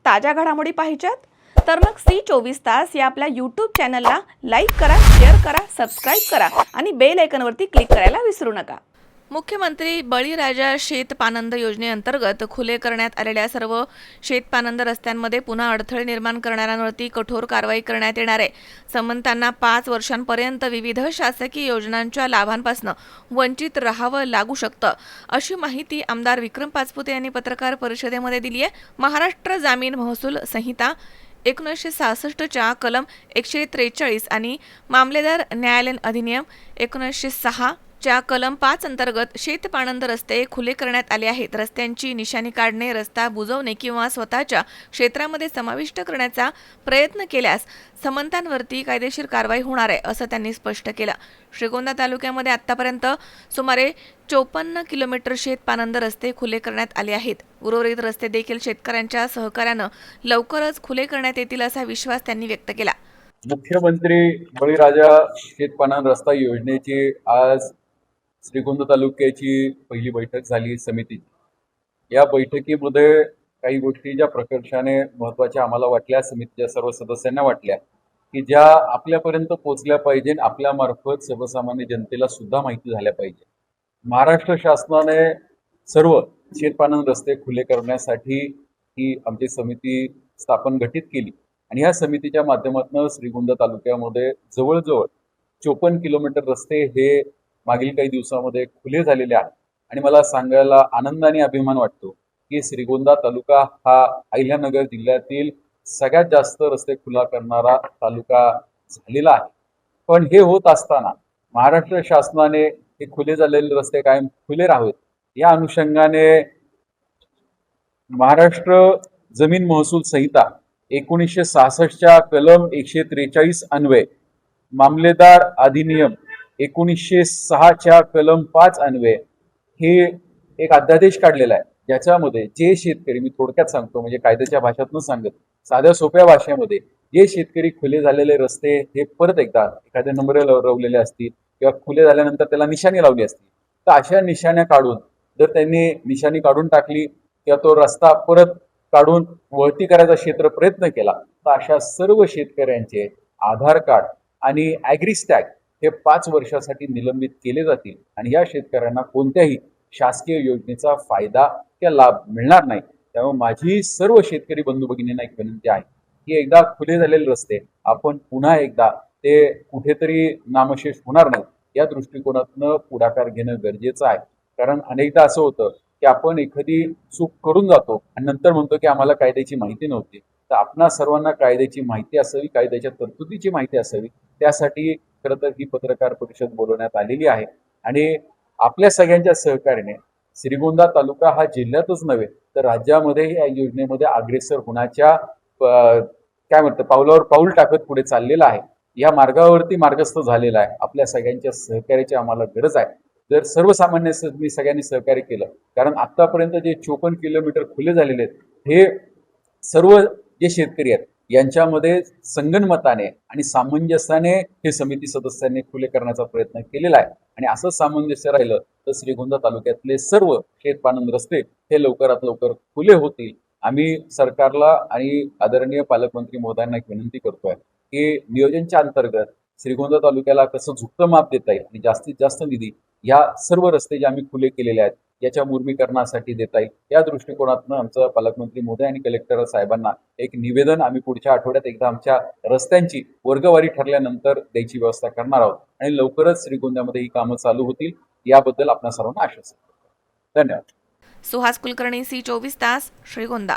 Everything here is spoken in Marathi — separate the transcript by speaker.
Speaker 1: ताज्या घडामोडी पाहिजेत तर मग C24 या आपल्या YouTube चॅनलला लाईक करा, शेअर करा, सबस्क्राईब करा आणि बेल आयकॉनवरती क्लिक करायला विसरू नका। मुख्यमंत्री बळीराजा शेतपानंद योजनेअंतर्गत खुले करण्यात आलेल्या सर्व शेतपानंद रस्त्यांमध्ये पुन्हा अडथळे निर्माण करणाऱ्यांवरती कठोर कारवाई करण्यात येणार आहे। संबंधितांना 5 वर्षांपर्यंत विविध शासकीय योजनांच्या लाभांपासून वंचित राहावं लागू शकतं, अशी माहिती आमदार विक्रम पाचपुते यांनी पत्रकार परिषदेमध्ये दिली आहे। महाराष्ट्र जमीन महसूल संहिता 1966च्या कलम 143 आणि मामलेदार न्यायालयीन अधिनियम 1906 च्या कलम 5 अंतर्गत शेतपानंद रस्ते खुले करण्यात आले आहेत। रस्त्यांची निशाणी काढणे, रस्ता बुजवणे किंवा स्वतःच्या क्षेत्रामध्ये समाविष्ट करण्याचा प्रयत्न केल्यास संबंधितांवरती कायदेशीर कारवाई होणार आहे, असं त्यांनी स्पष्ट केलं। श्रीगोंदा तालुक्यामध्ये आतापर्यंत सुमारे 54 किलोमीटर शेतपानंद रस्ते खुले करण्यात आले आहेत। उर्वरित रस्ते देखील शेतकऱ्यांच्या सहकार्यानं लवकरच खुले करण्यात येतील असा विश्वास त्यांनी व्यक्त केला।
Speaker 2: मुख्यमंत्री बळीराजा शेतपानंद रस्ता योजनेची आज श्रीगोंदा तालुक्याची पहिली बैठक झाली समितीची। या बैठकीमध्ये काही गोष्टी ज्या प्रकर्षाने महत्त्वाच्या आम्हाला वाटल्या, समितीच्या सर्व सदस्यांना वाटल्या की ज्या आपल्यापर्यंत पोहोचल्या पाहिजे, आपल्या मार्फत सर्वसामान्य जनतेला सुद्धा माहिती झाल्या पाहिजे। महाराष्ट्र शासनाने सर्व शेतपानंद रस्ते खुले करण्यासाठी ही आमची समिती स्थापन घटित केली आणि या समितीच्या माध्यमातून श्रीगोंदा तालुक्यामध्ये जवळजवळ 54 किलोमीटर रस्ते हे मागील काही दिवसामध्ये खुले झालेले आहेत। आणि मला सांगायला आनंद आणि अभिमान वाटतो की श्रीगोंदा तालुका हा अहिल्यानगर जिल्ह्यातील सगळ्यात जास्त रस्ते खुला करणारा तालुका झालेला आहे। पण हे होत असताना महाराष्ट्र शासनाने हे खुले झालेले रस्ते कायम खुले राहावेत या अनुषंगाने महाराष्ट्र जमीन महसूल संहिता 1966च्या कलम 143 अन्वये, मामलेदार अधिनियम 1906च्या कलम 5 अन्वये हे एक अध्यादेश काढलेला आहे, ज्याच्यामध्ये जे शेतकरी, मी थोडक्यात सांगतो म्हणजे कायद्याच्या भाषेत न सांगत साध्या सोप्या भाषेमध्ये, जे शेतकरी खुले झालेले रस्ते हे परत एकदा एखाद्या नंबर लावलेले असतील किंवा खुले झाल्यानंतर त्याला निशाणी लावली असतील, तर अशा निशाण्या काढून जर त्यांनी निशाणी काढून टाकली किंवा तो रस्ता परत काढून वळती करायचा क्षेत्र प्रयत्न केला, तर अशा सर्व शेतकऱ्यांचे आधार कार्ड आणि ॲग्रीस्टॅग हे 5 वर्षासाठी निलंबित केले जातील आणि या शेतकऱ्यांना कोणत्याही शासकीय योजनेचा फायदा किंवा लाभ मिळणार नाही। त्यामुळे माझी सर्व शेतकरी बंधू भगिनींना एक विनंती आहे की एकदा खुले झालेले रस्ते आपण पुन्हा एकदा ते कुठेतरी नामशेष होणार नाही या दृष्टिकोनातून पुढाकार घेणं गरजेचं आहे। कारण अनेकदा असं होतं की आपण एखादी चूक करून जातो आणि नंतर म्हणतो की आम्हाला कायद्याची माहिती नव्हती। तर आपणा सर्वांना कायद्याची माहिती असावी, कायद्याच्या तरतुदीची माहिती असावी, त्यासाठी खरं तर ही पत्रकार परिषद बोलवण्यात आलेली आहे। आणि आपल्या सगळ्यांच्या सहकार्याने श्रीगोंदा तालुका हा जिल्ह्यातच नव्हे तर राज्यामध्ये या योजनेमध्ये अग्रेसर होण्याच्या काय म्हणतं पावलावर पाऊल टाकत पुढे चाललेला आहे, या मार्गावरती मार्गस्थ झालेला आहे। आपल्या सगळ्यांच्या सहकार्याची आम्हाला गरज आहे। जर सर्वसामान्य सगळ्यांनी सहकार्य केलं, कारण आतापर्यंत जे 54 किलोमीटर खुले झालेले आहेत हे सर्व जे शेतकरी आहेत यांच्यामध्ये संगनमताने आणि सामंजस्याने हे समिती सदस्यांनी खुले करण्याचा प्रयत्न केलेला आहे। आणि असं सामंजस्य राहिलं तर श्रीगोंदा तालुक्यातले सर्व शेतपानंद रस्ते हे लवकरात लवकर खुले होतील। आम्ही सरकारला आणि आदरणीय पालकमंत्री महोदयांना एक विनंती करतोय की नियोजनच्या अंतर्गत श्रीगोंदा तालुक्याला कसं झुकतं माप देता येईल आणि जास्तीत जास्त निधी या सर्व रस्ते जे आम्ही खुले केलेले आहेत याच्या मुर्मीकरणासाठी देता येईल, या दृष्टिकोनातून आमचं पालकमंत्री महोदय आणि कलेक्टर साहेबांना एक निवेदन आम्ही पुढच्या आठवड्यात एकदा आमच्या रस्त्यांची वर्गवारी ठरल्यानंतर द्यायची व्यवस्था करणार आहोत आणि लवकरच श्रीगोंद्यामध्ये ही कामं चालू होतील याबद्दल आपल्या सर्वांना आश्वासन देतो। धन्यवाद।
Speaker 1: सुहास कुलकर्णी, C24 तास, श्रीगोंदा।